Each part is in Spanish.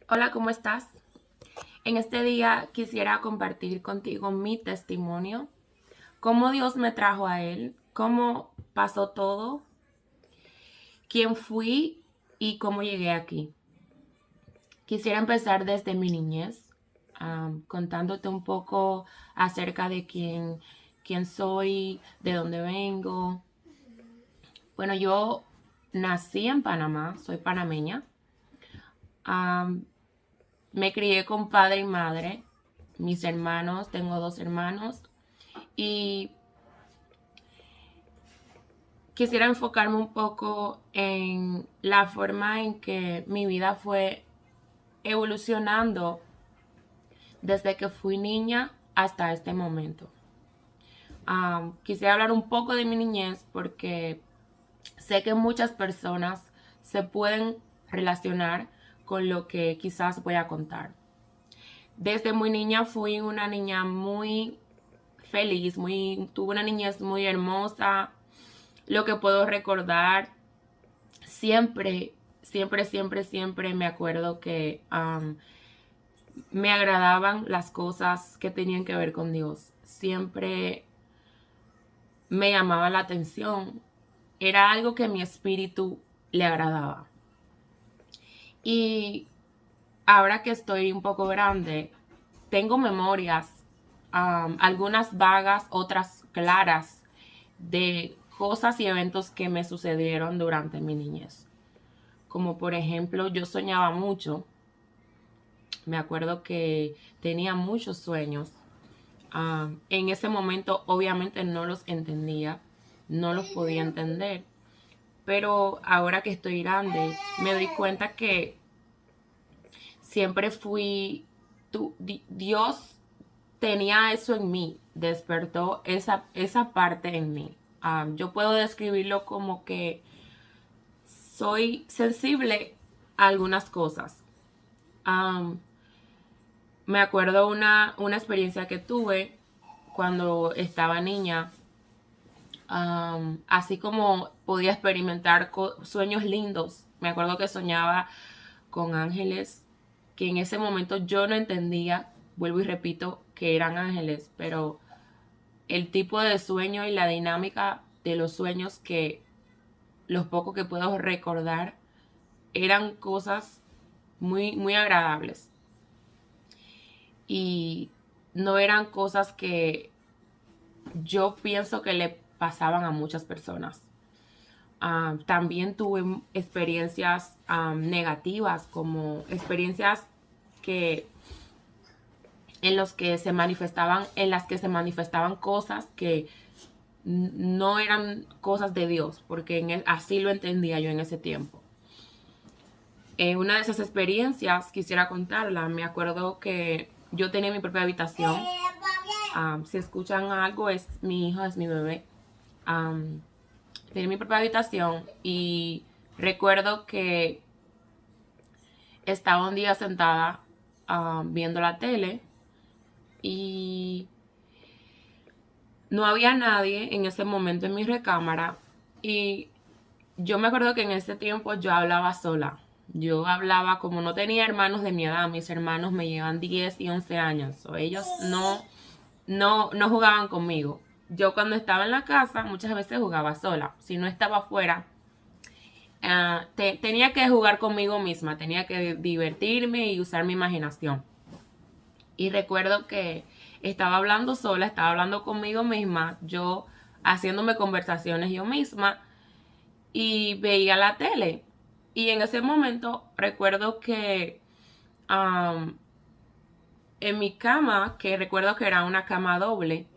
Hola, ¿cómo estás? En este día quisiera compartir contigo mi testimonio, cómo Dios me trajo a Él, cómo pasó todo, quién fui y cómo llegué aquí. Quisiera empezar desde mi niñez, contándote un poco acerca de quién soy, de dónde vengo. Bueno, yo nací en Panamá, soy panameña. Am, Me crié con padre y madre, mis hermanos, tengo dos hermanos. Y quisiera enfocarme un poco en la forma en que mi vida fue evolucionando desde que fui niña hasta este momento. Quisiera hablar un poco de mi niñez porque sé que muchas personas se pueden relacionar con lo que quizás voy a contar. Desde muy niña fui una niña muy feliz, tuve una niñez muy hermosa. Lo que puedo recordar siempre, siempre me acuerdo que me agradaban las cosas que tenían que ver con Dios. Siempre me llamaba la atención. Era algo que mi espíritu le agradaba. Y ahora que estoy un poco grande, tengo memorias, algunas vagas, otras claras, de cosas y eventos que me sucedieron durante mi niñez. Como por ejemplo, yo soñaba mucho. Me acuerdo que tenía muchos sueños. En ese momento obviamente no los entendía, no los podía entender, pero ahora que estoy grande me doy cuenta que siempre Dios tenía eso en mí, despertó esa parte en mí. Yo puedo describirlo como que soy sensible a algunas cosas. Um, Me acuerdo una experiencia que tuve cuando estaba niña, así como podía experimentar sueños lindos. Me acuerdo que soñaba con ángeles que en ese momento yo no entendía, vuelvo y repito, que eran ángeles, pero el tipo de sueño y la dinámica de los sueños, que los pocos que puedo recordar, eran cosas muy agradables. Y no eran cosas que yo pienso que le pasaban a muchas personas. También tuve experiencias negativas, como experiencias que en las que se manifestaban cosas que no eran cosas de Dios, porque así lo entendía yo en ese tiempo. Una de esas experiencias quisiera contarla. Me acuerdo que yo tenía mi propia habitación. Si escuchan algo, es mi hijo, es mi bebé. Tenía mi propia habitación y recuerdo que estaba un día sentada viendo la tele y no había nadie en ese momento en mi recámara. Y yo me acuerdo que en ese tiempo yo hablaba sola. Yo hablaba, como no tenía hermanos de mi edad, mis hermanos me llevan 10 y 11 años. Ellos no jugaban conmigo. Yo cuando estaba en la casa muchas veces jugaba sola. Si no estaba afuera, tenía que jugar conmigo misma, tenía que divertirme y usar mi imaginación. Y recuerdo que estaba hablando sola, estaba hablando conmigo misma, yo haciéndome conversaciones yo misma y veía la tele. Y en ese momento recuerdo que um, en mi cama, que recuerdo que era una cama doble,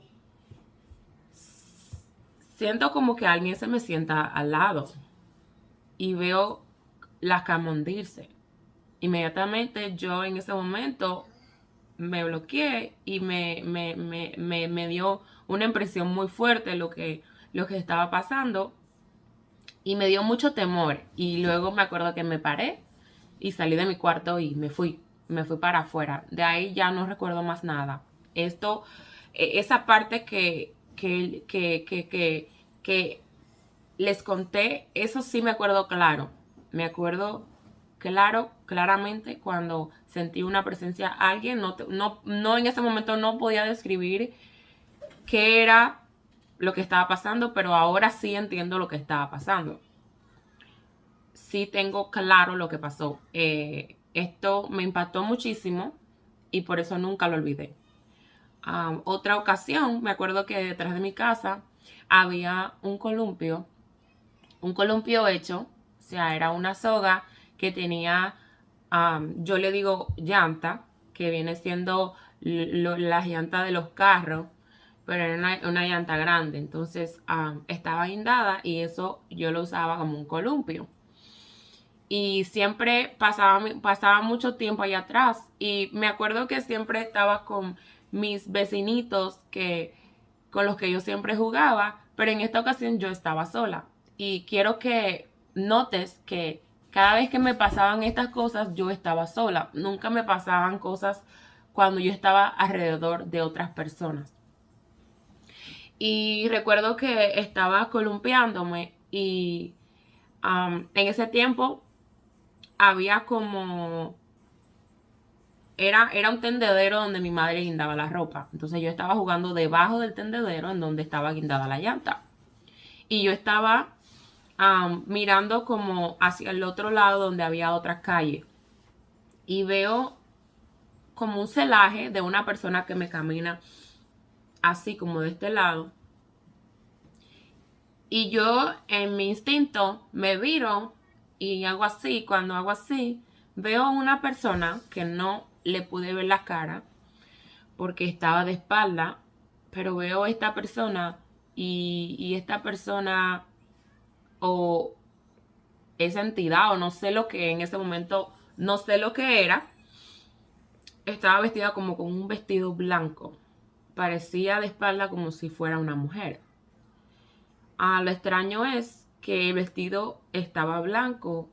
siento como que alguien se me sienta al lado y veo la cama hundirse. Inmediatamente yo en ese momento me bloqueé y me dio una impresión muy fuerte lo que estaba pasando y me dio mucho temor. Y luego me acuerdo que me paré y salí de mi cuarto y me fui para afuera. De ahí ya no recuerdo más nada. Esto, esa parte que les conté, eso sí me acuerdo claro. Me acuerdo claramente cuando sentí una presencia de alguien. No, en ese momento no podía describir qué era lo que estaba pasando, pero ahora sí entiendo lo que estaba pasando. Sí tengo claro lo que pasó. Esto me impactó muchísimo y por eso nunca lo olvidé. Otra ocasión, me acuerdo que detrás de mi casa había un columpio hecho, o sea, era una soga que tenía, yo le digo llanta, que viene siendo las llantas de los carros, pero era una llanta grande, entonces estaba guindada y eso yo lo usaba como un columpio. Y siempre pasaba mucho tiempo allá atrás y me acuerdo que siempre estaba con mis vecinitos con los que yo siempre jugaba, pero en esta ocasión yo estaba sola. Y quiero que notes que cada vez que me pasaban estas cosas yo estaba sola. Nunca me pasaban cosas cuando yo estaba alrededor de otras personas. Y recuerdo que estaba columpiándome y en ese tiempo había como... Era un tendedero donde mi madre guindaba la ropa. Entonces yo estaba jugando debajo del tendedero en donde estaba guindada la llanta. Y yo estaba mirando como hacia el otro lado donde había otra calle. Y veo como un celaje de una persona que me camina así como de este lado. Y yo en mi instinto me viro y hago así. Cuando hago así, veo a una persona que no le pude ver la cara porque estaba de espalda, pero veo a esta persona y esta persona o esa entidad o no sé lo que en ese momento, no sé lo que era, estaba vestida como con un vestido blanco. Parecía de espalda como si fuera una mujer. Lo extraño es que el vestido estaba blanco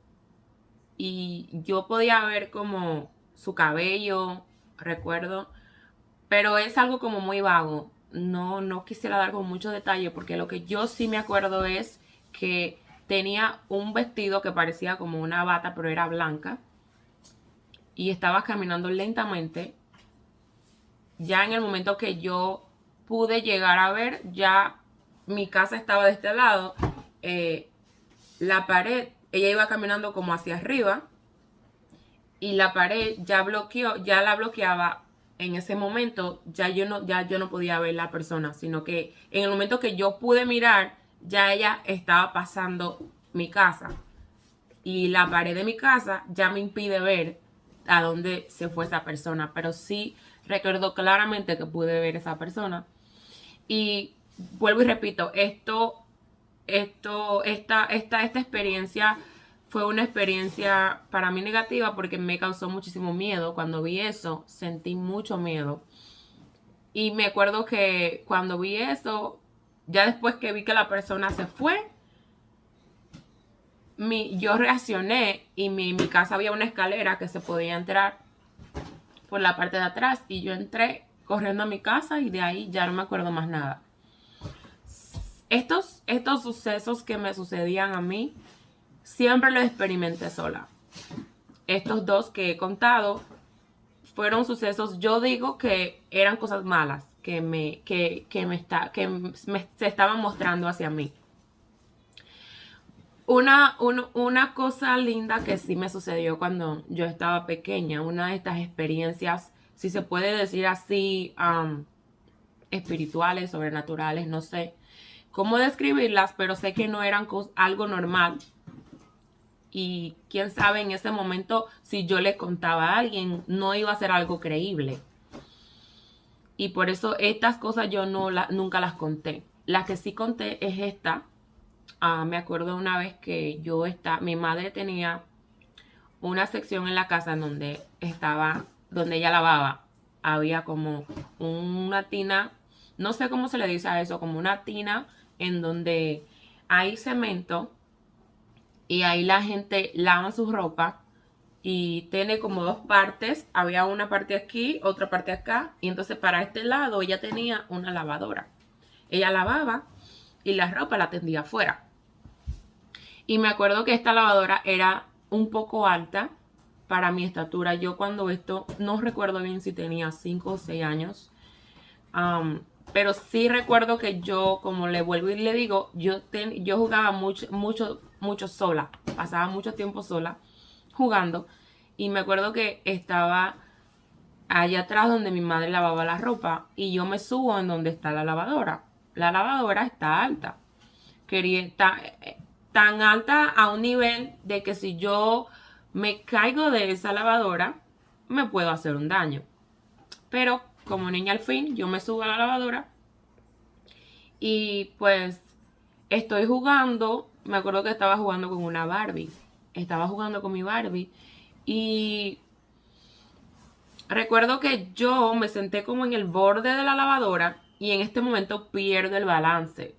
y yo podía ver como su cabello, recuerdo, pero es algo como muy vago. No quisiera dar con mucho detalle porque lo que yo sí me acuerdo es que tenía un vestido que parecía como una bata, pero era blanca. Y estaba caminando lentamente. Ya en el momento que yo pude llegar a ver, ya mi casa estaba de este lado. La pared, ella iba caminando como hacia arriba. Y la pared ya la bloqueaba en ese momento. Ya yo no podía ver la persona, sino que en el momento que yo pude mirar, ya ella estaba pasando mi casa. Y la pared de mi casa ya me impide ver a dónde se fue esa persona. Pero sí recuerdo claramente que pude ver esa persona. Y vuelvo y repito, esta experiencia fue una experiencia para mí negativa porque me causó muchísimo miedo. Cuando vi eso, sentí mucho miedo. Y me acuerdo que cuando vi eso, ya después que vi que la persona se fue, yo reaccioné y en mi casa había una escalera que se podía entrar por la parte de atrás y yo entré corriendo a mi casa y de ahí ya no me acuerdo más nada. Estos sucesos que me sucedían a mí, siempre los experimenté sola. Estos dos que he contado fueron sucesos, yo digo que eran cosas malas se estaban mostrando hacia mí. Una cosa linda que sí me sucedió cuando yo estaba pequeña, una de estas experiencias, si se puede decir así, espirituales, sobrenaturales, no sé cómo describirlas, pero sé que no eran algo normal. Y quién sabe en ese momento si yo le contaba a alguien, no iba a ser algo creíble. Y por eso estas cosas yo nunca las conté. La que sí conté es esta. Me acuerdo una vez que mi madre tenía una sección en la casa en donde ella lavaba. Había como una tina, no sé cómo se le dice a eso, como una tina en donde hay cemento y ahí la gente lava su ropa y tiene como dos partes. Había una parte aquí, otra parte acá, y entonces para este lado ella tenía una lavadora. Ella lavaba y la ropa la tendía afuera. Y me acuerdo que esta lavadora era un poco alta para mi estatura. Yo cuando esto, no recuerdo bien si tenía 5 o 6 años. Pero sí recuerdo que yo, como le vuelvo y le digo, yo jugaba mucho sola. Pasaba mucho tiempo sola jugando. Y me acuerdo que estaba allá atrás donde mi madre lavaba la ropa. Y yo me subo en donde está la lavadora. La lavadora está alta. Quería tan alta a un nivel de que si yo me caigo de esa lavadora, me puedo hacer un daño. Pero como niña al fin, yo me subo a la lavadora y pues estoy jugando. Me acuerdo que estaba jugando con una Barbie. Estaba jugando con mi Barbie y recuerdo que yo me senté como en el borde de la lavadora y en este momento pierdo el balance.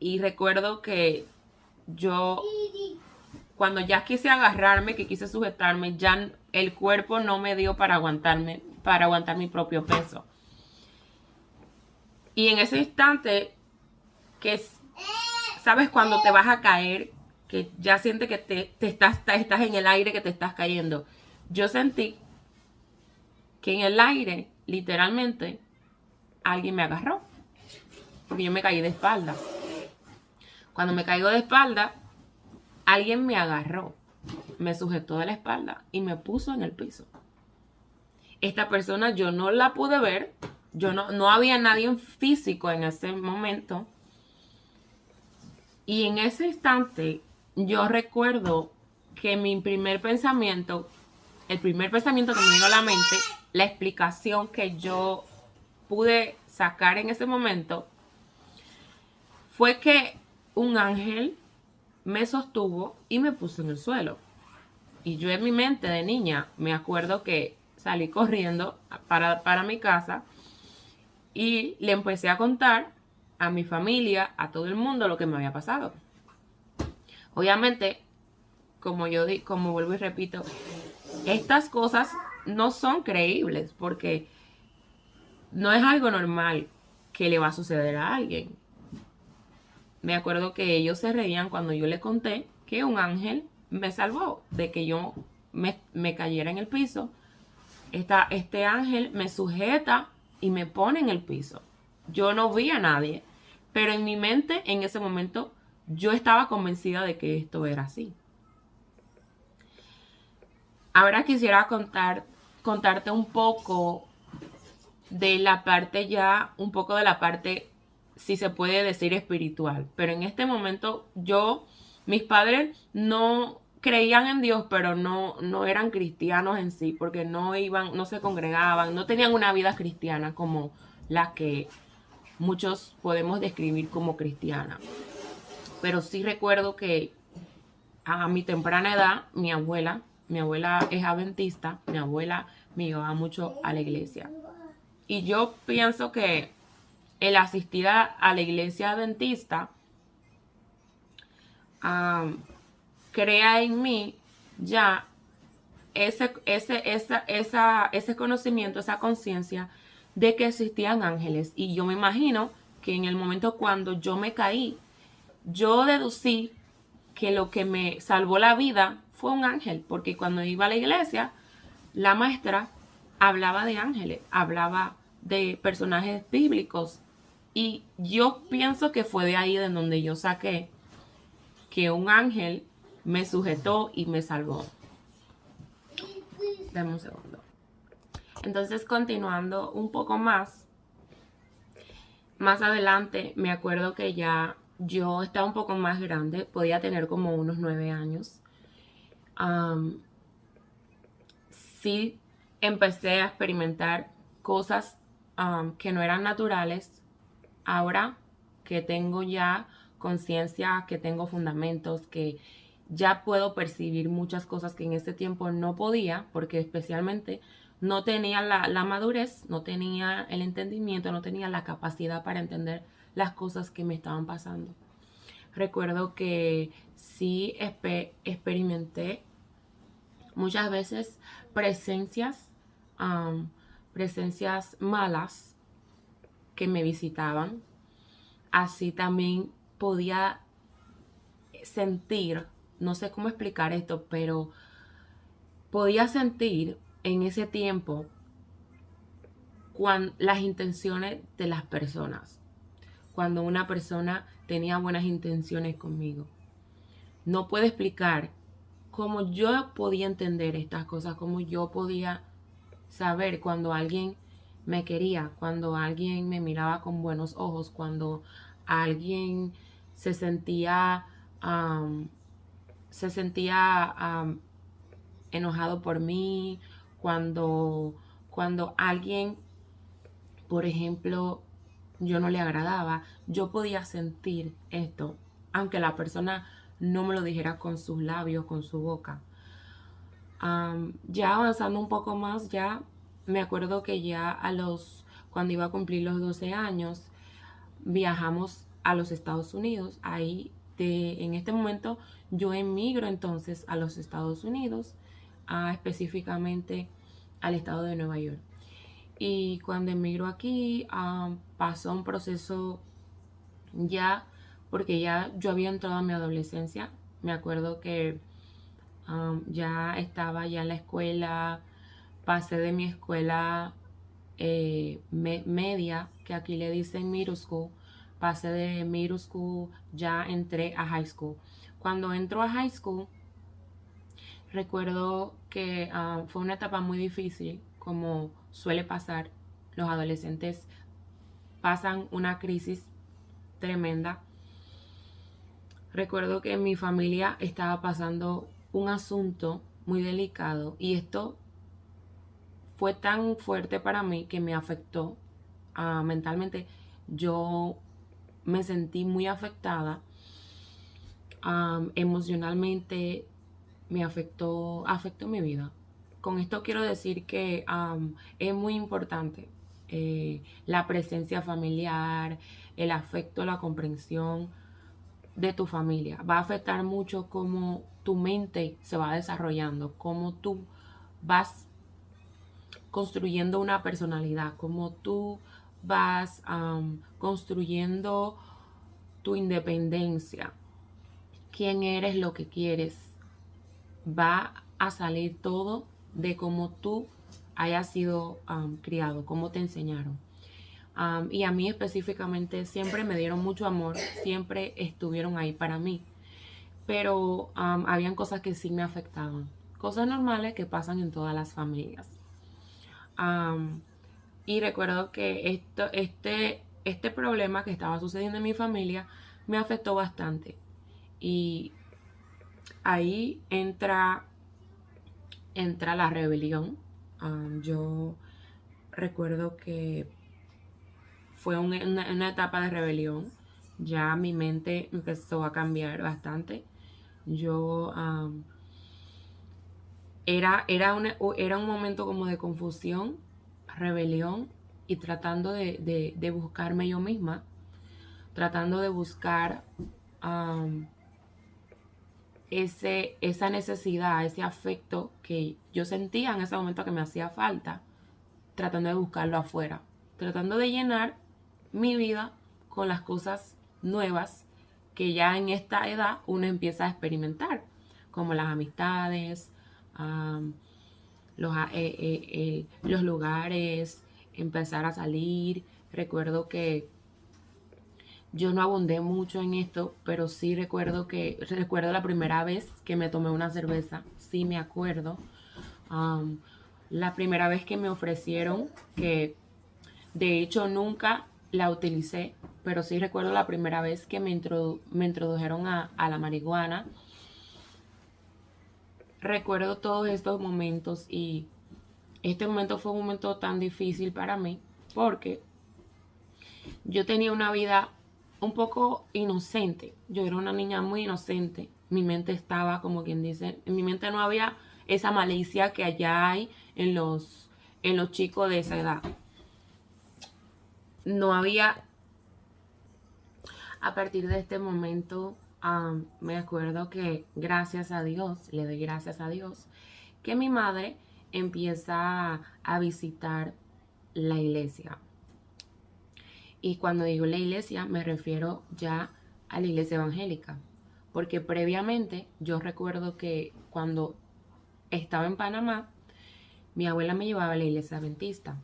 Y recuerdo que yo, cuando ya quise agarrarme, que quise sujetarme, ya el cuerpo no me dio para aguantar mi propio peso. Y en ese instante, sabes cuando te vas a caer, que ya sientes que estás en el aire, que te estás cayendo. Yo sentí que en el aire, literalmente, alguien me agarró. Porque yo me caí de espalda. Cuando me caigo de espalda, alguien me agarró, me sujetó de la espalda y me puso en el piso. Esta persona yo no la pude ver, no había nadie físico en ese momento. Y en ese instante yo recuerdo que el primer pensamiento que me vino a la mente, la explicación que yo pude sacar en ese momento, fue que un ángel me sostuvo y me puso en el suelo. Y yo en mi mente de niña me acuerdo que salí corriendo para mi casa y le empecé a contar a mi familia, a todo el mundo lo que me había pasado. Obviamente, como vuelvo y repito, estas cosas no son creíbles porque no es algo normal que le va a suceder a alguien. Me acuerdo que ellos se reían cuando yo le conté que un ángel me salvó de que yo me cayera en el piso. Este ángel me sujeta y me pone en el piso. Yo no vi a nadie, pero en mi mente, en ese momento, yo estaba convencida de que esto era así. Ahora quisiera contarte un poco de la parte ya, un poco de la parte, si se puede decir, espiritual. Pero en este momento mis padres no creían en Dios, pero no eran cristianos en sí, porque no se congregaban, no tenían una vida cristiana como la que muchos podemos describir como cristiana. Pero sí recuerdo que a mi temprana edad, mi abuela es adventista, mi abuela me llevaba mucho a la iglesia. Y yo pienso que el asistir a la iglesia adventista crea en mí ya ese conocimiento, esa conciencia de que existían ángeles. Y yo me imagino que en el momento cuando yo me caí, yo deducí que lo que me salvó la vida fue un ángel, porque cuando iba a la iglesia, la maestra hablaba de ángeles, hablaba de personajes bíblicos. Y yo pienso que fue de ahí de donde yo saqué que un ángel me sujetó y me salvó. Dame un segundo. Entonces, continuando un poco más adelante, me acuerdo que ya yo estaba un poco más grande, podía tener como unos 9 años. Sí empecé a experimentar cosas que no eran naturales. Ahora que tengo ya conciencia, que tengo fundamentos, que ya puedo percibir muchas cosas que en ese tiempo no podía, porque especialmente no tenía la madurez, no tenía el entendimiento, no tenía la capacidad para entender las cosas que me estaban pasando. Recuerdo que sí experimenté muchas veces presencias malas que me visitaban. Así también podía sentir no sé cómo explicar esto, pero podía sentir en ese tiempo las intenciones de las personas. Cuando una persona tenía buenas intenciones conmigo. No puedo explicar cómo yo podía entender estas cosas, cómo yo podía saber cuando alguien me quería, cuando alguien me miraba con buenos ojos, cuando alguien se sentía, um, se sentía enojado por mí, cuando alguien, por ejemplo, yo no le agradaba, yo podía sentir esto, aunque la persona no me lo dijera con sus labios, con su boca. Ya avanzando un poco más, ya me acuerdo que ya cuando iba a cumplir los 12 años, viajamos a los Estados Unidos. En este momento yo emigro entonces a los Estados Unidos, específicamente al estado de Nueva York. Y cuando emigro aquí, pasó un proceso ya, porque ya yo había entrado a mi adolescencia. Me acuerdo que ya estaba ya en la escuela, pasé de mi escuela media, que aquí le dicen middle school, pasé de middle school, ya entré a high school. Cuando entro a high school, recuerdo que fue una etapa muy difícil, como suele pasar. Los adolescentes pasan una crisis tremenda. Recuerdo que mi familia estaba pasando un asunto muy delicado y esto fue tan fuerte para mí que me afectó mentalmente. Yo me sentí muy afectada, emocionalmente me afectó mi vida. Con esto quiero decir que es muy importante la presencia familiar, el afecto, la comprensión de tu familia. Va a afectar mucho cómo tu mente se va desarrollando, cómo tú vas construyendo una personalidad, cómo tú vas construyendo tu independencia, quién eres, lo que quieres. Va a salir todo de cómo tú hayas sido criado, cómo te enseñaron. Y a mí específicamente siempre me dieron mucho amor, siempre estuvieron ahí para mí. Pero habían cosas que sí me afectaban. Cosas normales que pasan en todas las familias. Y recuerdo que este problema que estaba sucediendo en mi familia me afectó bastante. Y ahí entra la rebelión. Yo recuerdo que fue una etapa de rebelión. Ya mi mente empezó a cambiar bastante. Yo era un momento como de confusión, rebelión y tratando de buscarme yo misma, tratando de buscar esa necesidad, ese afecto que yo sentía en ese momento que me hacía falta, tratando de buscarlo afuera, tratando de llenar mi vida con las cosas nuevas que ya en esta edad uno empieza a experimentar, como las amistades, los lugares, empezar a salir. Recuerdo que yo no abundé mucho en esto, pero sí recuerdo la primera vez que me tomé una cerveza, sí me acuerdo. Um, la primera vez que me ofrecieron, que de hecho nunca la utilicé, pero sí recuerdo la primera vez que me introdujeron a la marihuana. Recuerdo todos estos momentos y este momento fue un momento tan difícil para mí porque yo tenía una vida un poco inocente. Yo era una niña muy inocente. Mi mente estaba, como quien dice, en mi mente no había esa malicia que allá hay en los chicos de esa edad. No había, a partir de este momento, me acuerdo que gracias a Dios, le doy gracias a Dios, que mi madre empieza a visitar la iglesia. Y cuando digo la iglesia me refiero ya a la iglesia evangélica, porque previamente yo recuerdo que cuando estaba en Panamá, mi abuela me llevaba a la iglesia adventista.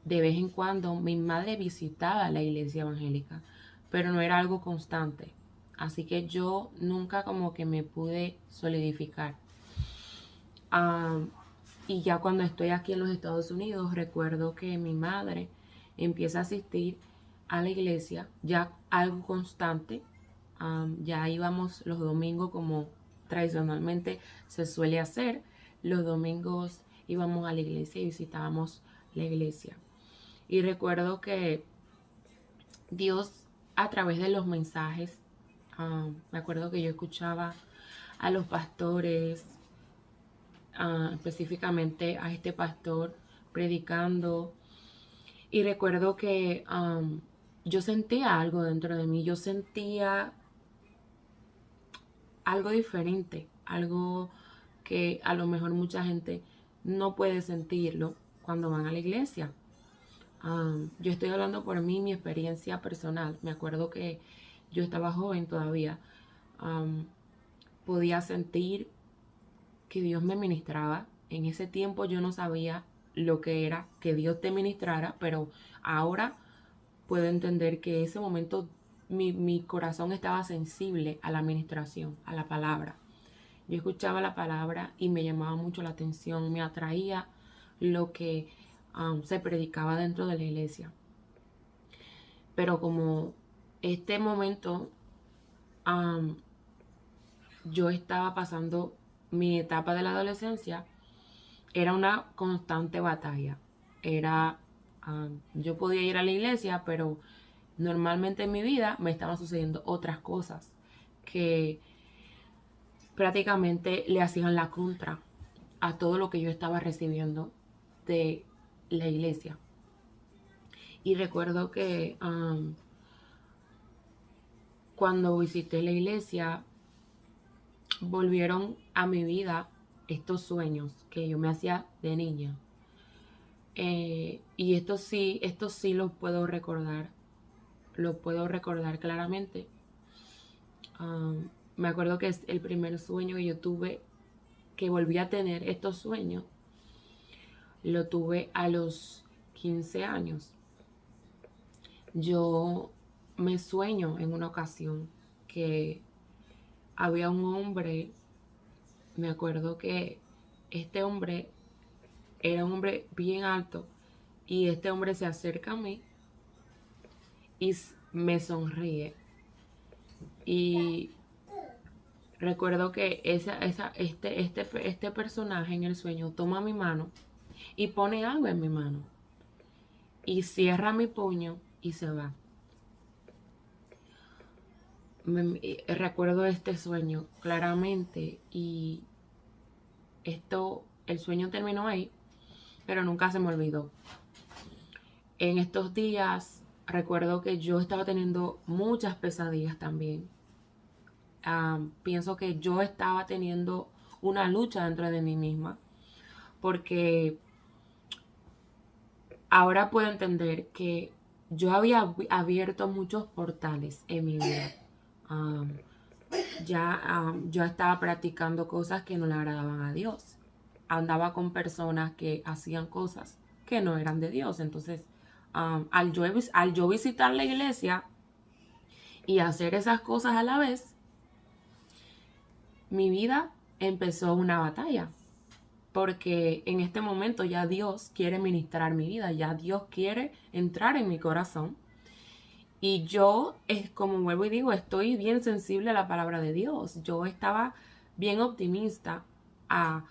De vez en cuando mi madre visitaba la iglesia evangélica, pero no era algo constante. Así que yo nunca como que me pude solidificar. Y ya cuando estoy aquí en los Estados Unidos, recuerdo que mi madre empieza a asistir a la iglesia, ya algo constante. Ya íbamos los domingos como tradicionalmente se suele hacer. Los domingos íbamos a la iglesia y visitábamos la iglesia. Y recuerdo que Dios a través de los mensajes, me acuerdo que yo escuchaba a los pastores, específicamente a este pastor predicando, y recuerdo que yo sentía algo dentro de mí, yo sentía algo diferente, algo que a lo mejor mucha gente no puede sentirlo cuando van a la iglesia. Yo estoy hablando por mí, mi experiencia personal. Me acuerdo que yo estaba joven todavía. Podía sentir que Dios me ministraba. En ese tiempo yo no sabía lo que era que Dios te ministrara, pero ahora puedo entender que ese momento mi corazón estaba sensible a la ministración, a la palabra. Yo escuchaba la palabra y me llamaba mucho la atención, me atraía lo que se predicaba dentro de la iglesia. Pero como este momento yo estaba pasando mi etapa de la adolescencia, era una constante batalla. Yo podía ir a la iglesia, pero normalmente en mi vida me estaban sucediendo otras cosas que prácticamente le hacían la contra a todo lo que yo estaba recibiendo de la iglesia. Y recuerdo que cuando visité la iglesia, volvieron a mi vida estos sueños que yo me hacía de niña. Y estos sí los puedo recordar claramente. Me acuerdo que es el primer sueño que yo tuve, que volví a tener estos sueños, lo tuve a los 15 años. Yo me sueño en una ocasión que había un hombre, me acuerdo que este hombre era un hombre bien alto y este hombre se acerca a mí y me sonríe. Y recuerdo que este personaje en el sueño toma mi mano y pone algo en mi mano y cierra mi puño y se va. Recuerdo este sueño claramente y el sueño terminó ahí, pero nunca se me olvidó. En estos días recuerdo que yo estaba teniendo muchas pesadillas también. Pienso que yo estaba teniendo una lucha dentro de mí misma, porque ahora puedo entender que yo había abierto muchos portales en mi vida. Yo estaba practicando cosas que no le agradaban a Dios. Andaba con personas que hacían cosas que no eran de Dios. Entonces, al yo visitar la iglesia y hacer esas cosas a la vez, mi vida empezó una batalla. Porque en este momento ya Dios quiere ministrar mi vida, ya Dios quiere entrar en mi corazón. Y yo, como vuelvo y digo, estoy bien sensible a la palabra de Dios. Yo estaba bien optimista a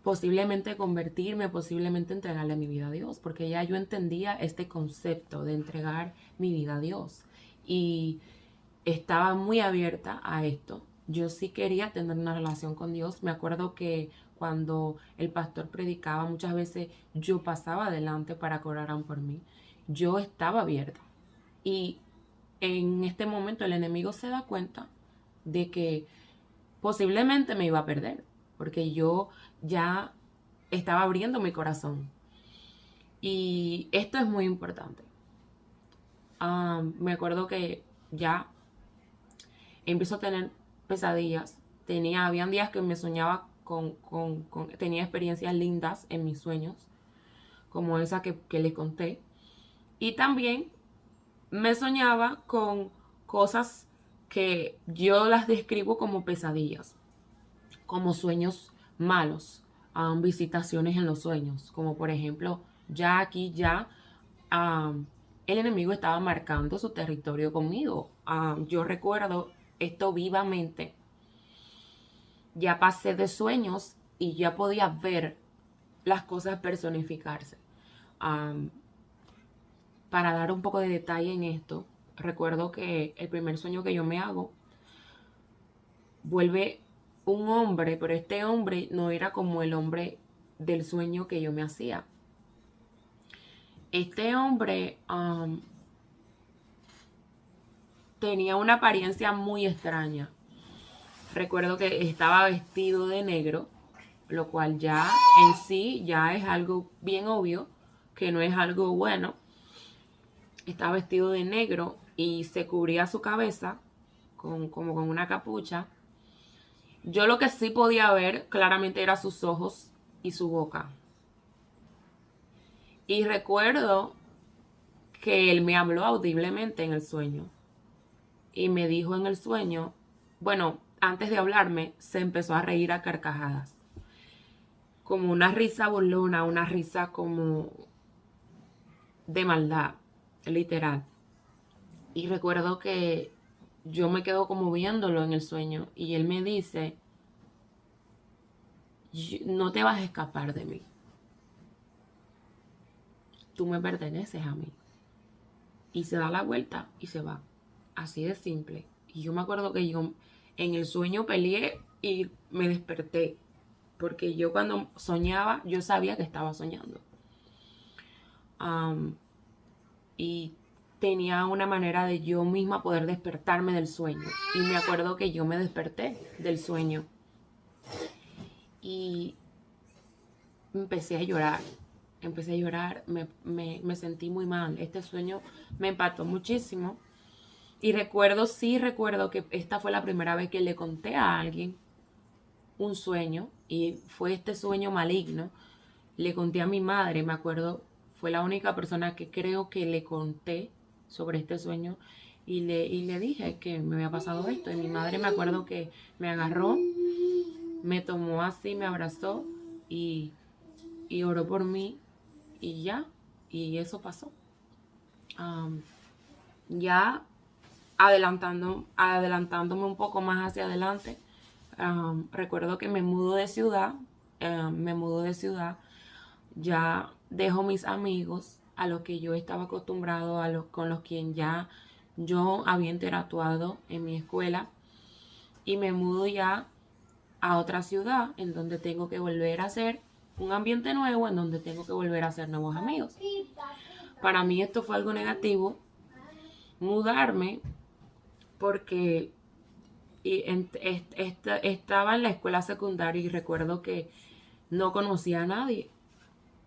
posiblemente convertirme, posiblemente entregarle mi vida a Dios, porque ya yo entendía este concepto de entregar mi vida a Dios. Y estaba muy abierta a esto. Yo sí quería tener una relación con Dios. Me acuerdo que cuando el pastor predicaba, muchas veces yo pasaba adelante para que oraran por mí. Yo estaba abierta. Y en este momento el enemigo se da cuenta de que posiblemente me iba a perder, porque yo ya estaba abriendo mi corazón. Y esto es muy importante. Me acuerdo que ya empiezo a tener pesadillas. Habían días que me soñaba tenía experiencias lindas en mis sueños, como esa que les conté. Y también me soñaba con cosas que yo las describo como pesadillas, como sueños malos, visitaciones en los sueños, como por ejemplo, um, el enemigo estaba marcando su territorio conmigo. Yo recuerdo esto vivamente. Ya pasé de sueños y ya podía ver las cosas personificarse. Um, para dar un poco de detalle en esto, recuerdo que el primer sueño que yo me hago vuelve un hombre, pero este hombre no era como el hombre del sueño que yo me hacía. Este hombre tenía una apariencia muy extraña. Recuerdo que estaba vestido de negro, lo cual ya en sí ya es algo bien obvio, que no es algo bueno. Estaba vestido de negro y se cubría su cabeza como con una capucha. Yo lo que sí podía ver claramente era sus ojos y su boca. Y recuerdo que él me habló audiblemente en el sueño. Y me dijo en el sueño, bueno, antes de hablarme, se empezó a reír a carcajadas. Como una risa burlona, una risa como de maldad, literal. Y recuerdo que yo me quedo como viéndolo en el sueño y él me dice, no te vas a escapar de mí. Tú me perteneces a mí. Y se da la vuelta y se va. Así de simple. Y yo me acuerdo que yo en el sueño peleé y me desperté. Porque yo cuando soñaba, yo sabía que estaba soñando. Y tenía una manera de yo misma poder despertarme del sueño. Y me acuerdo que yo me desperté del sueño. Y empecé a llorar. Me sentí muy mal. Este sueño me impactó muchísimo. Y recuerdo que esta fue la primera vez que le conté a alguien un sueño. Y fue este sueño maligno. Le conté a mi madre, me acuerdo, fue la única persona que creo que le conté sobre este sueño. Y le dije que me había pasado esto. Y mi madre me acuerdo que me agarró, me tomó así, me abrazó y oró por mí. Y ya, y eso pasó. Ya adelantándome un poco más hacia adelante, recuerdo que me mudo de ciudad, ya dejo mis amigos a los que yo estaba acostumbrado, con los quien ya yo había interactuado en mi escuela, y me mudo ya a otra ciudad en donde tengo que volver a hacer un ambiente nuevo, en donde tengo que volver a hacer nuevos amigos. Para mí esto fue algo negativo, mudarme, porque estaba en la escuela secundaria y recuerdo que no conocía a nadie.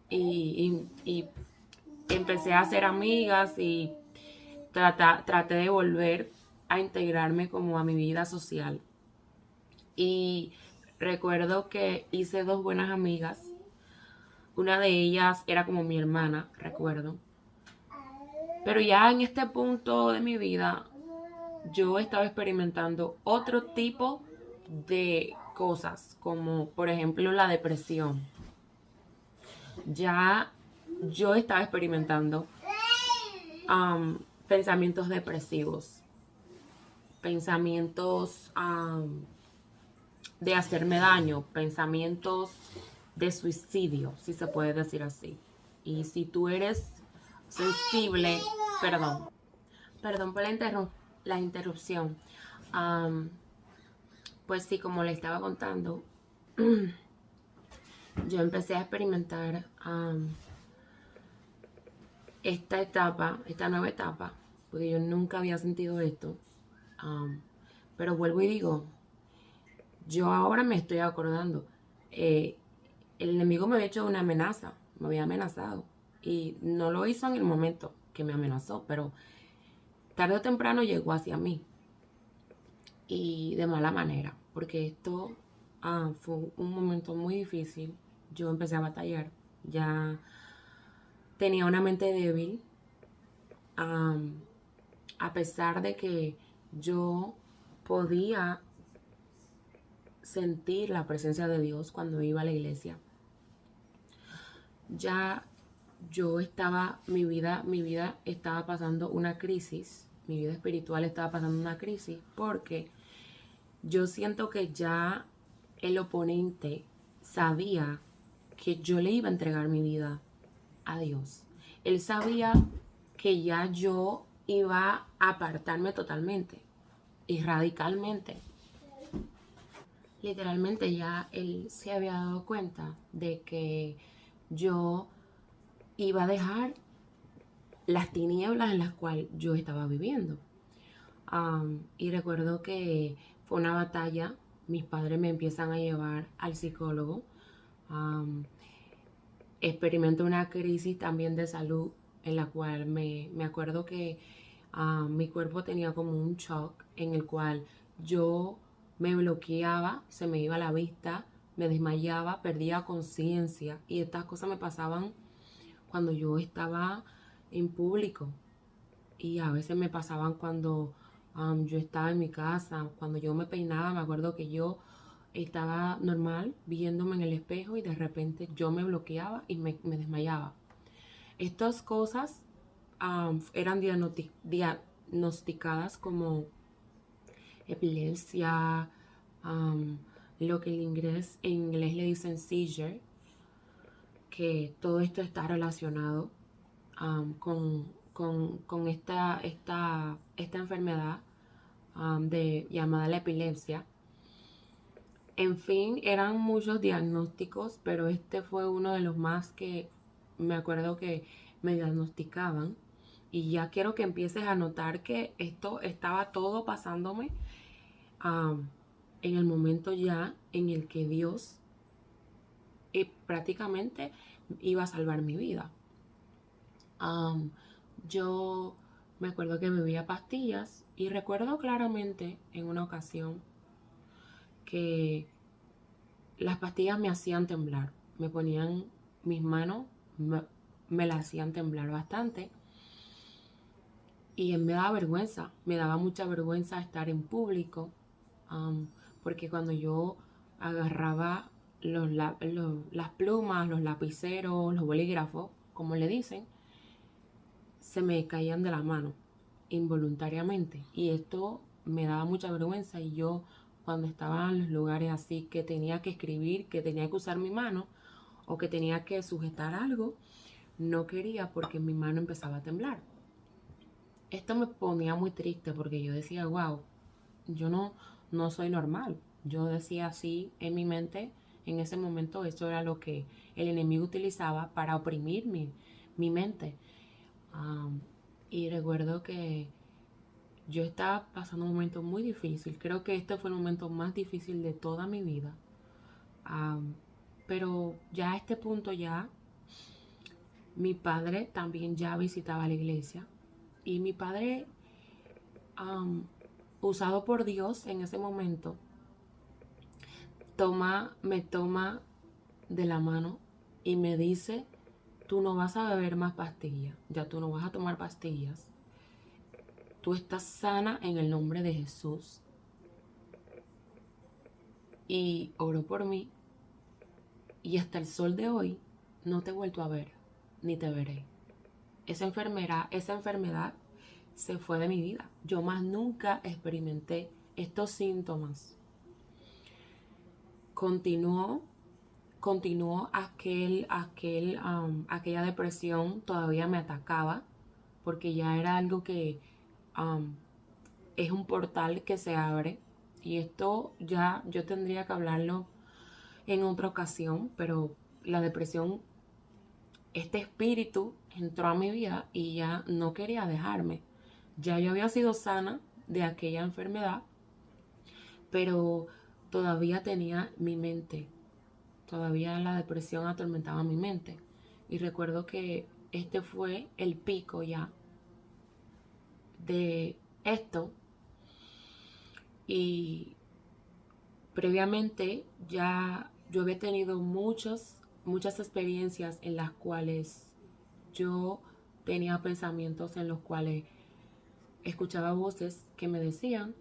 Y empecé a hacer amigas y traté de volver a integrarme como a mi vida social. Y recuerdo que hice 2 buenas amigas. Una de ellas era como mi hermana, recuerdo. Pero ya en este punto de mi vida, yo estaba experimentando otro tipo de cosas, como por ejemplo la depresión. Ya yo estaba experimentando pensamientos depresivos, pensamientos de hacerme daño, pensamientos de suicidio, si se puede decir así. Y si tú eres sensible, perdón por la interrupción. Pues sí, como le estaba contando, yo empecé a experimentar esta nueva etapa, porque yo nunca había sentido esto. Pero vuelvo y digo, yo ahora me estoy acordando, el enemigo me había hecho una amenaza, me había amenazado, y no lo hizo en el momento que me amenazó, pero tarde o temprano llegó hacia mí. y de mala manera, porque esto fue un momento muy difícil. Yo empecé a batallar, ya tenía una mente débil, am, a pesar de que yo podía sentir la presencia de Dios cuando iba a la iglesia. Ya yo estaba, mi vida estaba pasando una crisis, mi vida espiritual estaba pasando una crisis, porque yo siento que ya el oponente sabía que yo le iba a entregar mi vida a Dios. Él sabía que ya yo iba a apartarme totalmente y radicalmente. Literalmente ya él se había dado cuenta de que yo iba a dejar las tinieblas en las cuales yo estaba viviendo. Y recuerdo que fue una batalla. Mis padres me empiezan a llevar al psicólogo. Um, Experimento una crisis también de salud en la cual me acuerdo que mi cuerpo tenía como un shock en el cual yo me bloqueaba, se me iba la vista, me desmayaba, perdía conciencia y estas cosas me pasaban cuando yo estaba en público y a veces me pasaban cuando yo estaba en mi casa, cuando yo me peinaba, me acuerdo que yo estaba normal viéndome en el espejo y de repente yo me bloqueaba y me desmayaba. Estas cosas eran diagnosticadas como epilepsia, um, lo que en inglés le dicen seizure, que todo esto está relacionado con esta enfermedad llamada la epilepsia. En fin, eran muchos diagnósticos, pero este fue uno de los más que me acuerdo que me diagnosticaban. Y ya quiero que empieces a notar que esto estaba todo pasándome en el momento ya en el que Dios prácticamente iba a salvar mi vida. Yo me acuerdo que bebía pastillas y recuerdo claramente en una ocasión que las pastillas me hacían temblar, me ponían mis manos, me las hacían temblar bastante y me daba vergüenza, me daba mucha vergüenza estar en público, porque cuando yo agarraba las plumas, los lapiceros, los bolígrafos, como le dicen, se me caían de la mano involuntariamente y esto me daba mucha vergüenza y yo cuando estaba en los lugares así que tenía que escribir, que tenía que usar mi mano o que tenía que sujetar algo, no quería porque mi mano empezaba a temblar. Esto me ponía muy triste porque yo decía, wow, yo no soy normal. Yo decía así en mi mente, en ese momento eso era lo que el enemigo utilizaba para oprimir mi mente. Y recuerdo que yo estaba pasando un momento muy difícil. Creo que este fue el momento más difícil de toda mi vida. Pero ya a este punto ya, mi padre también ya visitaba la iglesia. Y mi padre, usado por Dios en ese momento, me toma de la mano y me dice, tú no vas a beber más pastillas, ya tú no vas a tomar pastillas. Tú estás sana en el nombre de Jesús. Y oró por mí. Y hasta el sol de hoy no te he vuelto a ver, ni te veré. Esa enfermedad se fue de mi vida. Yo más nunca experimenté estos síntomas. Continuó aquella depresión, todavía me atacaba, porque ya era algo que es un portal que se abre. Y esto ya yo tendría que hablarlo en otra ocasión, pero la depresión, este espíritu entró a mi vida y ya no quería dejarme. Ya yo había sido sana de aquella enfermedad, pero todavía tenía mi mente, todavía la depresión atormentaba mi mente. Y recuerdo que este fue el pico ya de esto. Y previamente ya yo había tenido muchas experiencias en las cuales yo tenía pensamientos en los cuales escuchaba voces que me decían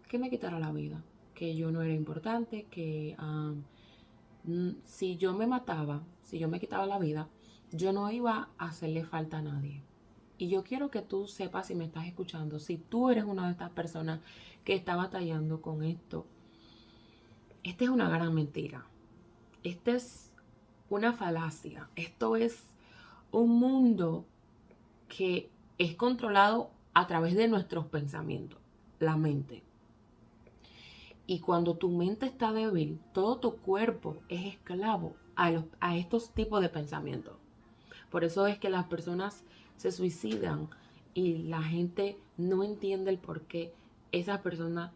que me quitara la vida, que yo no era importante, que si yo me mataba, si yo me quitaba la vida, yo no iba a hacerle falta a nadie. Y yo quiero que tú sepas, si me estás escuchando, si tú eres una de estas personas que está batallando con esto, esta es una gran mentira. Esta es una falacia. Esto es un mundo que es controlado a través de nuestros pensamientos, la mente. Y cuando tu mente está débil, todo tu cuerpo es esclavo a estos tipos de pensamientos. Por eso es que las personas se suicidan y la gente no entiende el por qué esas personas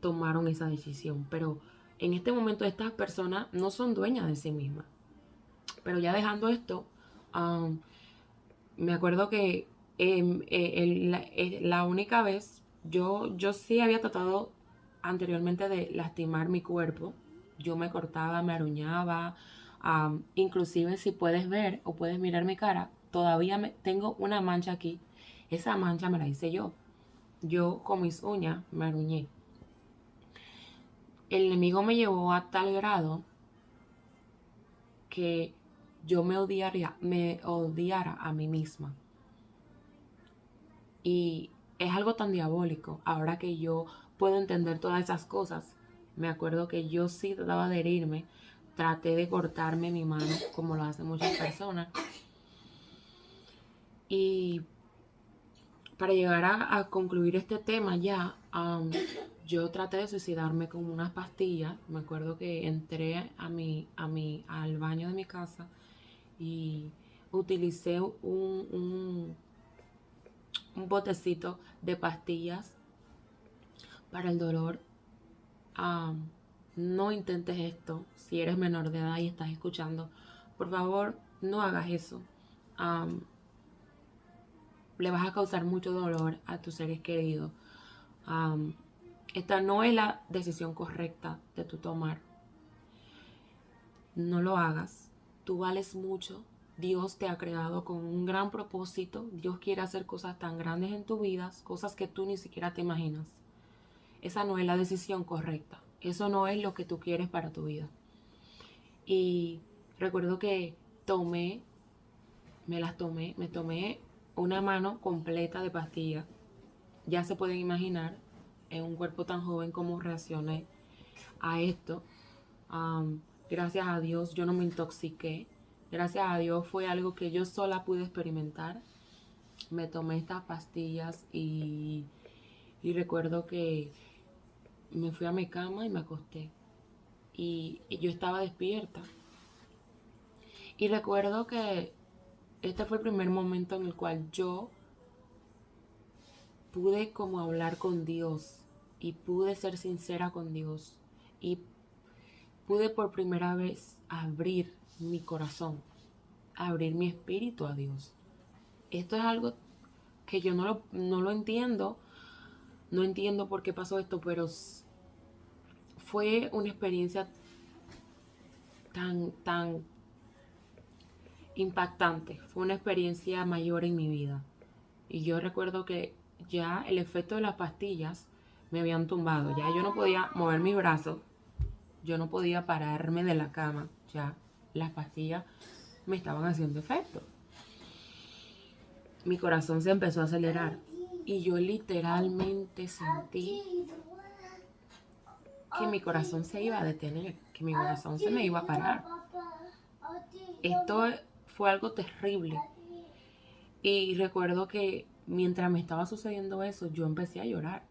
tomaron esa decisión. Pero en este momento estas personas no son dueñas de sí mismas. Pero ya dejando esto, me acuerdo que la única vez, yo sí había tratado anteriormente de lastimar mi cuerpo. Yo me cortaba, me aruñaba, inclusive si puedes ver o puedes mirar mi cara, todavía tengo una mancha aquí. Esa mancha me la hice yo. Yo con mis uñas me aruñé. El enemigo me llevó a tal grado que yo me odiara a mí misma. Y es algo tan diabólico. Ahora que yo puedo entender todas esas cosas, me acuerdo que yo sí trataba de herirme. Traté de cortarme mi mano, como lo hacen muchas personas. Y para llegar a concluir este tema ya, yo traté de suicidarme con unas pastillas. Me acuerdo que entré al baño de mi casa y utilicé un botecito de pastillas para el dolor. No intentes esto. Si eres menor de edad y estás escuchando, por favor, no hagas eso. Le vas a causar mucho dolor a tus seres queridos. Esta no es la decisión correcta de tu tomar. No lo hagas. Tú vales mucho. Dios te ha creado con un gran propósito. Dios quiere hacer cosas tan grandes en tu vida, cosas que tú ni siquiera te imaginas. Esa no es la decisión correcta. Eso no es lo que tú quieres para tu vida. Y recuerdo que me tomé una mano completa de pastillas. Ya se pueden imaginar en un cuerpo tan joven cómo reaccioné a esto. Gracias a Dios yo no me intoxiqué. Gracias a Dios fue algo que yo sola pude experimentar. Me tomé estas pastillas y recuerdo que me fui a mi cama y me acosté. Y yo estaba despierta. Y recuerdo que este fue el primer momento en el cual yo pude como hablar con Dios y pude ser sincera con Dios y pude por primera vez abrir mi corazón, abrir mi espíritu a Dios. Esto es algo que yo no lo entiendo, no entiendo por qué pasó esto, pero fue una experiencia tan impactante, fue una experiencia mayor en mi vida. Y yo recuerdo que ya el efecto de las pastillas me habían tumbado, ya yo no podía mover mis brazos, yo no podía pararme de la cama, ya las pastillas me estaban haciendo efecto. Mi corazón se empezó a acelerar y yo literalmente sentí que mi corazón se iba a detener, que mi corazón se me iba a parar. Esto fue algo terrible. Y recuerdo que mientras me estaba sucediendo eso, yo empecé a llorar.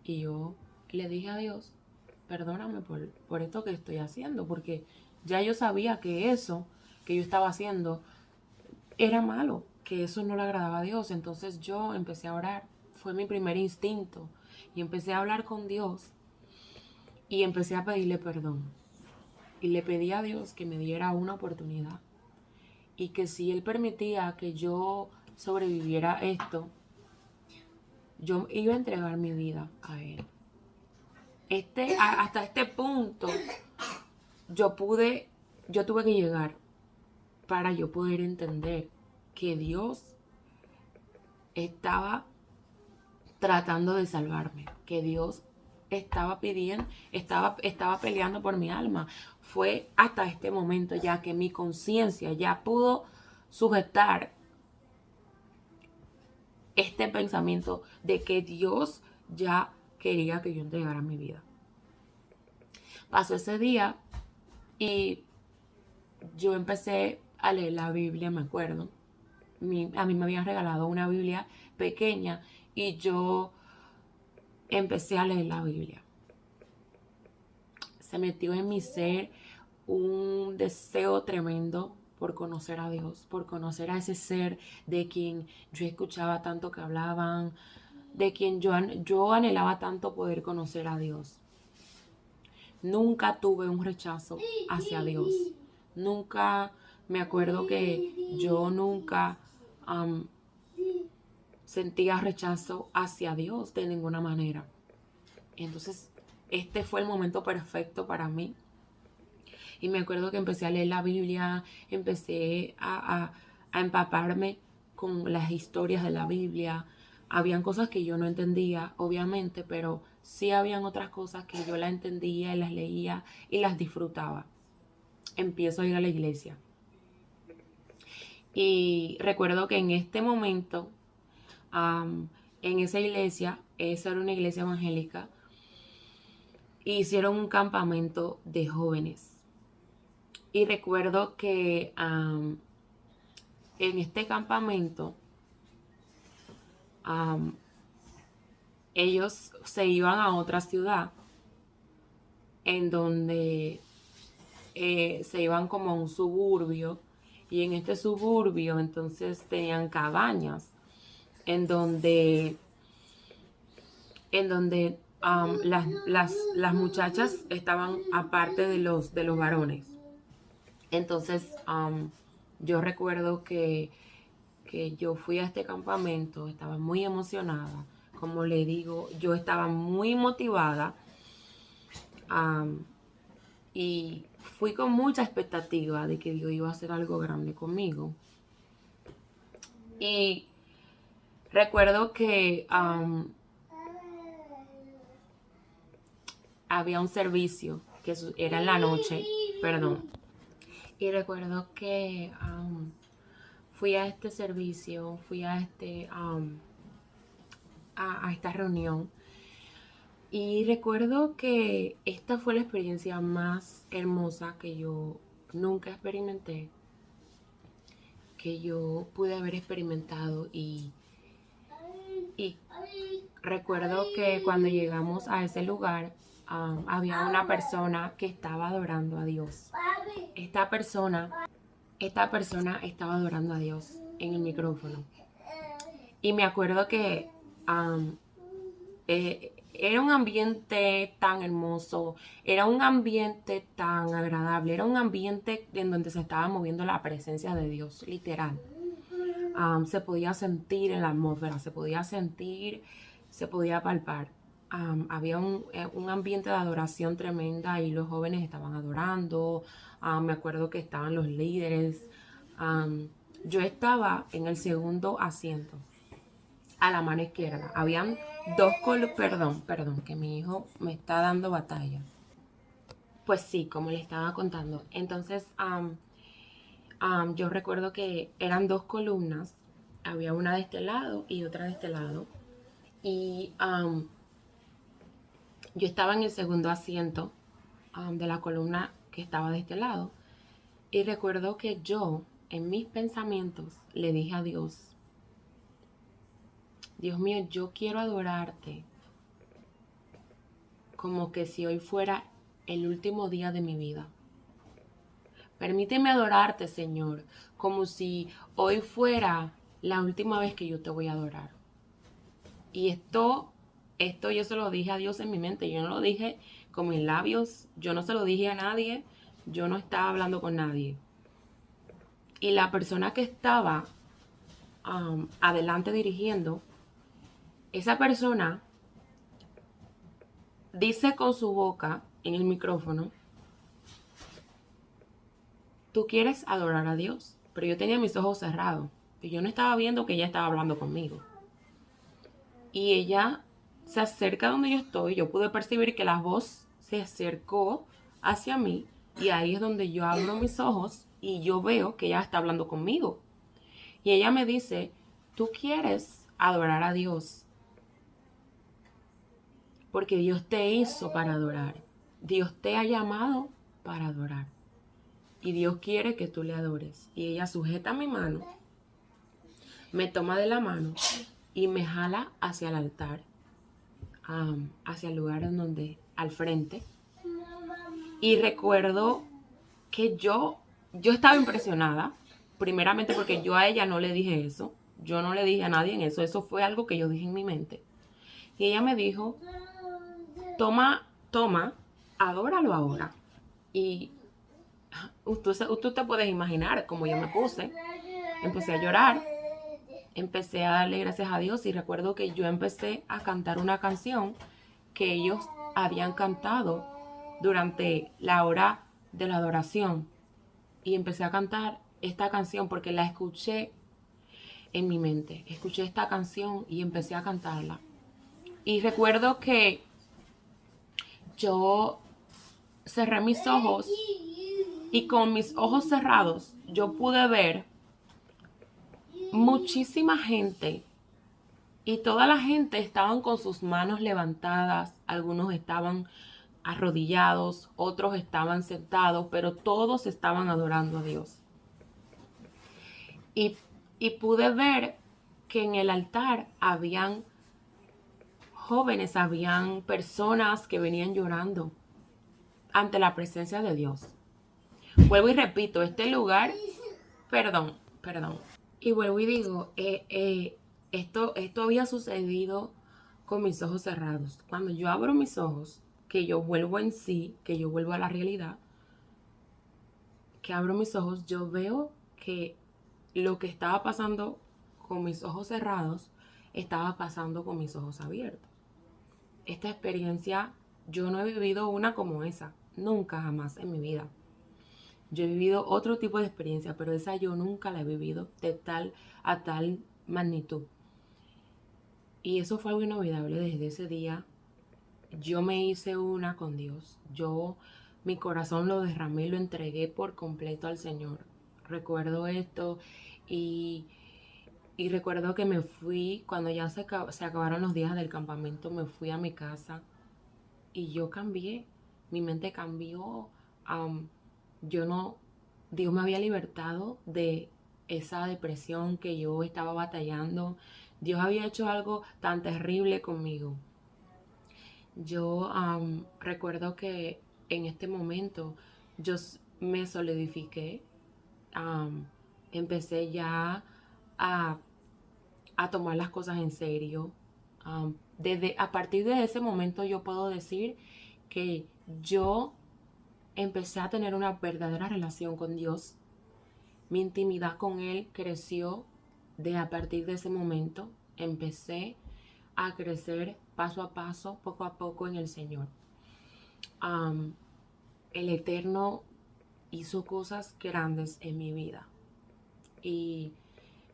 Y yo le dije a Dios, perdóname por esto que estoy haciendo, porque ya yo sabía que eso que yo estaba haciendo era malo, que eso no le agradaba a Dios. Entonces yo empecé a orar, fue mi primer instinto, y empecé a hablar con Dios y empecé a pedirle perdón. Y le pedí a Dios que me diera una oportunidad y que si Él permitía que yo sobreviviera esto, yo iba a entregar mi vida a Él. hasta este punto yo tuve que llegar para yo poder entender que Dios estaba tratando de salvarme, que Dios estaba peleando por mi alma. Fue hasta este momento ya que mi conciencia ya pudo sujetar este pensamiento de que Dios ya quería que yo entregara mi vida. Pasó ese día y yo empecé a leer la Biblia, me acuerdo. A mí me habían regalado una Biblia pequeña y yo empecé a leer la Biblia. Se metió en mi ser un deseo tremendo por conocer a Dios, por conocer a ese ser de quien yo escuchaba tanto que hablaban, de quien yo anhelaba tanto poder conocer a Dios. Nunca tuve un rechazo hacia Dios. Nunca, me acuerdo que yo nunca sentía rechazo hacia Dios de ninguna manera. Entonces, este fue el momento perfecto para mí. Y me acuerdo que empecé a leer la Biblia, empecé a empaparme con las historias de la Biblia. Habían cosas que yo no entendía, obviamente, pero sí habían otras cosas que yo las entendía y las leía y las disfrutaba. Empiezo a ir a la iglesia. Y recuerdo que en este momento, en esa iglesia, esa era una iglesia evangélica, hicieron un campamento de jóvenes. Y recuerdo que en este campamento ellos se iban a otra ciudad en donde se iban como a un suburbio, y en este suburbio entonces tenían cabañas en donde las muchachas estaban aparte de los varones. Entonces yo recuerdo que yo fui a este campamento, estaba muy emocionada. Como le digo, yo estaba muy motivada y fui con mucha expectativa de que Dios iba a hacer algo grande conmigo. Y recuerdo que había un servicio que era en la noche, perdón. Y recuerdo que fui a este servicio, fui a esta reunión. Y recuerdo que esta fue la experiencia más hermosa que yo nunca experimenté, que yo pude haber experimentado. Y recuerdo que cuando llegamos a ese lugar, había una persona que estaba adorando a Dios. Esta persona estaba adorando a Dios en el micrófono. Y me acuerdo que era un ambiente tan hermoso, era un ambiente tan agradable, era un ambiente en donde se estaba moviendo la presencia de Dios, literal. Se podía sentir en la atmósfera, se podía sentir, se podía palpar. Había un ambiente de adoración tremenda y los jóvenes estaban adorando. Me acuerdo que estaban los líderes. Yo estaba en el segundo asiento, a la mano izquierda. Habían dos perdón, que mi hijo me está dando batalla. Pues sí, como le estaba contando. Entonces, yo recuerdo que eran dos columnas. Había una de este lado y otra de este lado. Y yo estaba en el segundo asiento de la columna que estaba de este lado. Y recuerdo que yo, en mis pensamientos, le dije a Dios: Dios mío, yo quiero adorarte como que si hoy fuera el último día de mi vida. Permíteme adorarte, Señor, como si hoy fuera la última vez que yo te voy a adorar. Y esto yo se lo dije a Dios en mi mente. Yo no lo dije con mis labios, yo no se lo dije a nadie, yo no estaba hablando con nadie. Y la persona que estaba adelante dirigiendo, esa persona dice con su boca en el micrófono, tú quieres adorar a Dios. Pero yo tenía mis ojos cerrados y yo no estaba viendo que ella estaba hablando conmigo. Y ella se acerca donde yo estoy. Yo pude percibir que la voz se acercó hacia mí y ahí es donde yo abro mis ojos y yo veo que ella está hablando conmigo. Y ella me dice, tú quieres adorar a Dios porque Dios te hizo para adorar. Dios te ha llamado para adorar. Y Dios quiere que tú le adores. Y ella sujeta mi mano, me toma de la mano y me jala hacia el altar, hacia el lugar en donde, al frente. Y recuerdo que yo estaba impresionada, primeramente porque yo a ella no le dije eso. Yo no le dije a nadie en eso. Eso fue algo que yo dije en mi mente. Y ella me dijo, toma, adóralo ahora. Y tú te puedes imaginar cómo yo me puse. Empecé a llorar, empecé a darle gracias a Dios y recuerdo que yo empecé a cantar una canción que ellos habían cantado durante la hora de la adoración. Y empecé a cantar esta canción porque la escuché en mi mente. Escuché esta canción y empecé a cantarla. Y recuerdo que yo cerré mis ojos y con mis ojos cerrados yo pude ver muchísima gente y toda la gente estaban con sus manos levantadas, algunos estaban arrodillados, otros estaban sentados, pero todos estaban adorando a Dios. Y pude ver que en el altar habían jóvenes, habían personas que venían llorando ante la presencia de Dios. Vuelvo y repito, este lugar, perdón. Y vuelvo y digo, esto había sucedido con mis ojos cerrados. Cuando yo abro mis ojos, que yo vuelvo en sí, que yo vuelvo a la realidad, que abro mis ojos, yo veo que lo que estaba pasando con mis ojos cerrados, estaba pasando con mis ojos abiertos. Esta experiencia, yo no he vivido una como esa, nunca jamás en mi vida. Yo he vivido otro tipo de experiencia, pero esa yo nunca la he vivido a tal magnitud. Y eso fue algo inolvidable desde ese día. Yo me hice una con Dios. Mi corazón lo derramé y lo entregué por completo al Señor. Recuerdo esto y recuerdo que me fui, cuando ya se acabaron los días del campamento, me fui a mi casa y yo cambié. Mi mente cambió. Dios me había libertado de esa depresión que yo estaba batallando. Dios había hecho algo tan terrible conmigo. Yo recuerdo que en este momento yo me solidifiqué, empecé ya a, tomar las cosas en serio. A partir de ese momento yo puedo decir que yo empecé a tener una verdadera relación con Dios. Mi intimidad con Él creció a partir de ese momento. Empecé a crecer paso a paso, poco a poco en el Señor. El Eterno hizo cosas grandes en mi vida. Y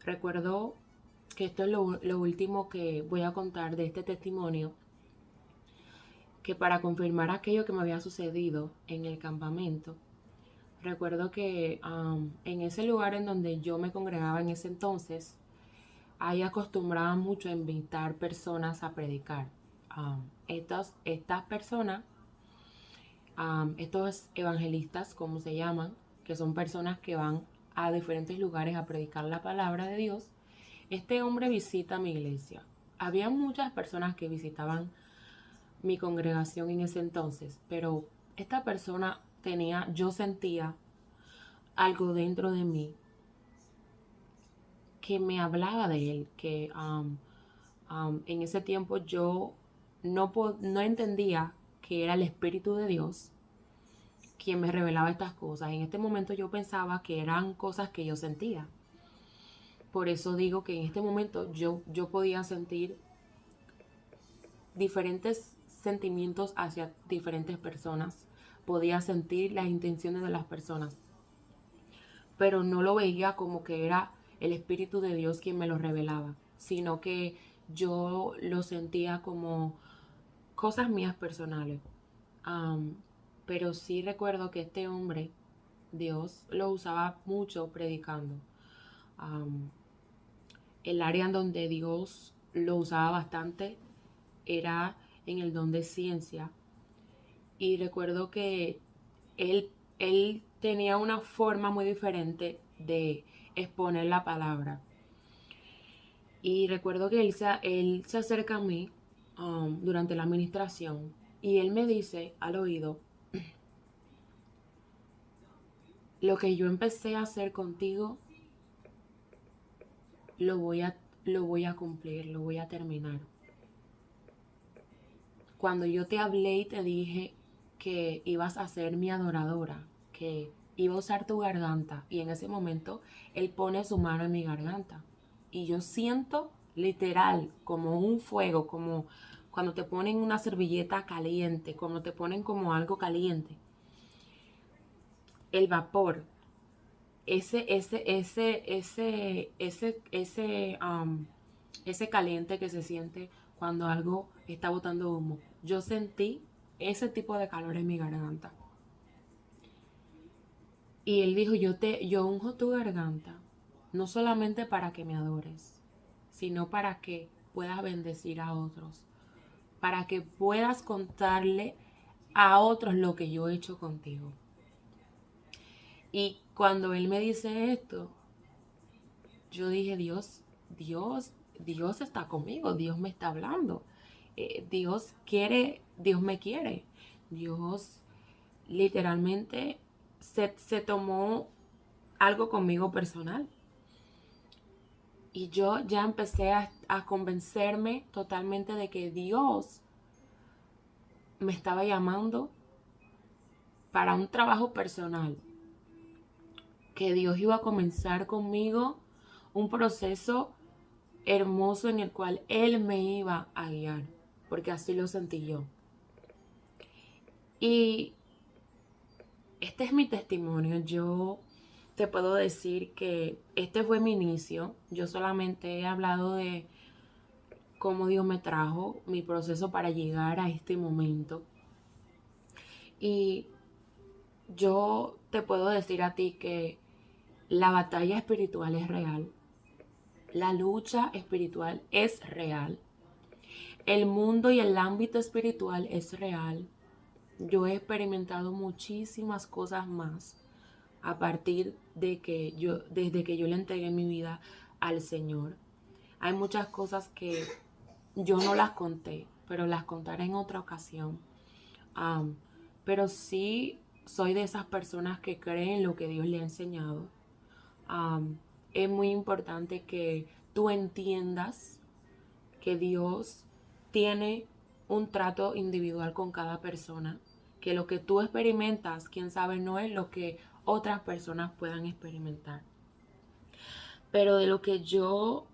recuerdo que esto es lo último que voy a contar de este testimonio, que para confirmar aquello que me había sucedido en el campamento, recuerdo que en ese lugar en donde yo me congregaba en ese entonces, ahí acostumbraban mucho a invitar personas a predicar. Estas personas, estos evangelistas, como se llaman, que son personas que van a diferentes lugares a predicar la palabra de Dios, este hombre visita mi iglesia. Había muchas personas que visitaban mi congregación en ese entonces, pero esta persona yo sentía algo dentro de mí que me hablaba de él, que en ese tiempo yo no entendía que era el Espíritu de Dios quien me revelaba estas cosas. En este momento yo pensaba que eran cosas que yo sentía. Por eso digo que en este momento yo podía sentir diferentes sentimientos hacia diferentes personas. Podía sentir las intenciones de las personas, pero no lo veía como que era el Espíritu de Dios quien me lo revelaba, sino que yo lo sentía como cosas mías personales. Am, pero sí recuerdo que este hombre, Dios lo usaba mucho predicando. Am, el área en donde Dios lo usaba bastante era en el don de ciencia. Y recuerdo que él, él tenía una forma muy diferente de exponer la palabra. Y recuerdo que él se acerca a mí durante la administración y él me dice al oído, lo que yo empecé a hacer contigo, lo voy a, lo voy a cumplir, lo voy a terminar. Cuando yo te hablé y te dije que ibas a ser mi adoradora, que iba a usar tu garganta, y en ese momento él pone su mano en mi garganta y yo siento literal como un fuego, como cuando te ponen una servilleta caliente, cuando te ponen como algo caliente, el vapor, ese caliente que se siente cuando algo está botando humo. Yo sentí ese tipo de calor en mi garganta. Y él dijo, yo unjo tu garganta, no solamente para que me adores, sino para que puedas bendecir a otros, para que puedas contarle a otros lo que yo he hecho contigo. Y cuando él me dice esto, yo dije, Dios está conmigo, Dios me está hablando. Dios quiere, Dios me quiere. Dios literalmente se tomó algo conmigo personal. Y yo ya empecé a convencerme totalmente de que Dios me estaba llamando para un trabajo personal. Que Dios iba a comenzar conmigo un proceso hermoso en el cual Él me iba a guiar, porque así lo sentí yo. Y este es mi testimonio. Yo te puedo decir que este fue mi inicio. Yo solamente he hablado de cómo Dios me trajo, mi proceso para llegar a este momento. Y yo te puedo decir a ti que la batalla espiritual es real. La lucha espiritual es real. El mundo y el ámbito espiritual es real. Yo he experimentado muchísimas cosas más a partir de que desde que yo le entregué mi vida al Señor. Hay muchas cosas que yo no las conté, pero las contaré en otra ocasión. Pero sí soy de esas personas que creen lo que Dios le ha enseñado. Es muy importante que tú entiendas que Dios tiene un trato individual con cada persona, que lo que tú experimentas, quién sabe, no es lo que otras personas puedan experimentar. Pero de lo que yo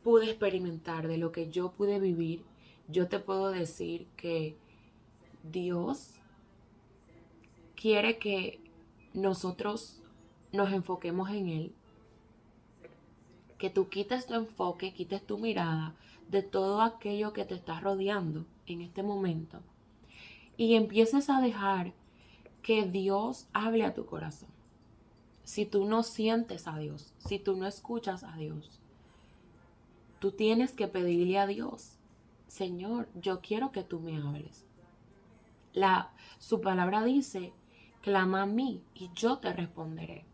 pude experimentar, de lo que yo pude vivir, yo te puedo decir que Dios quiere que nosotros nos enfoquemos en Él, que tú quites tu enfoque, quites tu mirada de todo aquello que te está rodeando en este momento y empieces a dejar que Dios hable a tu corazón. Si tú no sientes a Dios, si tú no escuchas a Dios, tú tienes que pedirle a Dios, Señor, yo quiero que tú me hables. Su palabra dice, clama a mí y yo te responderé.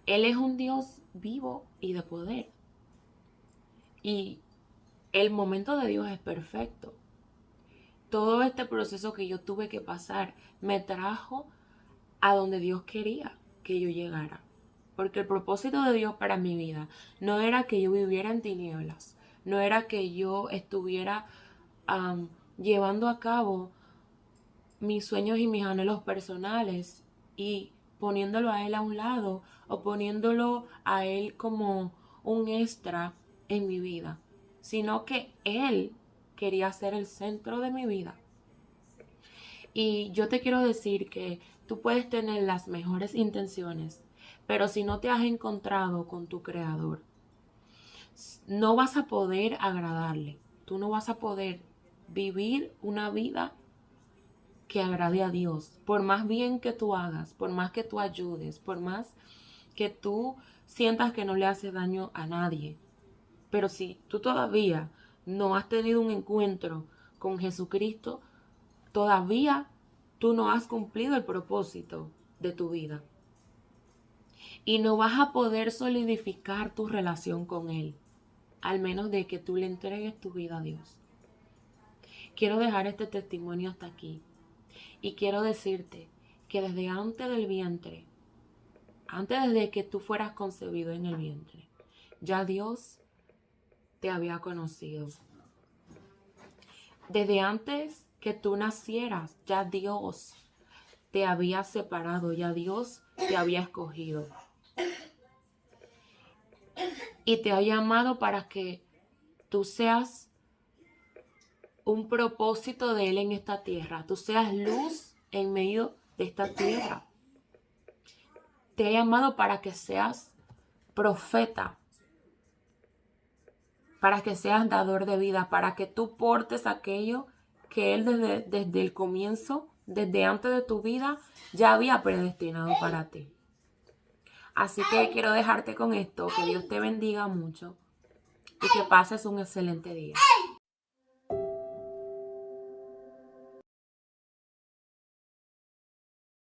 Él es un Dios vivo y de poder. Y el momento de Dios es perfecto. Todo este proceso que yo tuve que pasar me trajo a donde Dios quería que yo llegara. Porque el propósito de Dios para mi vida no era que yo viviera en tinieblas, no era que yo estuviera llevando a cabo mis sueños y mis anhelos personales y poniéndolo a Él a un lado o poniéndolo a Él como un extra en mi vida, sino que Él quería ser el centro de mi vida. Y yo te quiero decir que tú puedes tener las mejores intenciones, pero si no te has encontrado con tu Creador, no vas a poder agradarle. Tú no vas a poder vivir una vida que agrade a Dios. Por más bien que tú hagas, por más que tú ayudes, por más que tú sientas que no le haces daño a nadie. Pero si tú todavía no has tenido un encuentro con Jesucristo, todavía tú no has cumplido el propósito de tu vida. Y no vas a poder solidificar tu relación con Él, al menos de que tú le entregues tu vida a Dios. Quiero dejar este testimonio hasta aquí. Y quiero decirte que desde antes del vientre, antes de que tú fueras concebido en el vientre, ya Dios te había conocido. Desde antes que tú nacieras, ya Dios te había separado, ya Dios te había escogido. Y te ha llamado para que tú seas un propósito de Él en esta tierra. Tú seas luz en medio de esta tierra. Te ha llamado para que seas profeta, para que seas dador de vida, para que tú portes aquello que Él desde el comienzo, desde antes de tu vida, ya había predestinado para ti. Así que quiero dejarte con esto, que Dios te bendiga mucho y que pases un excelente día.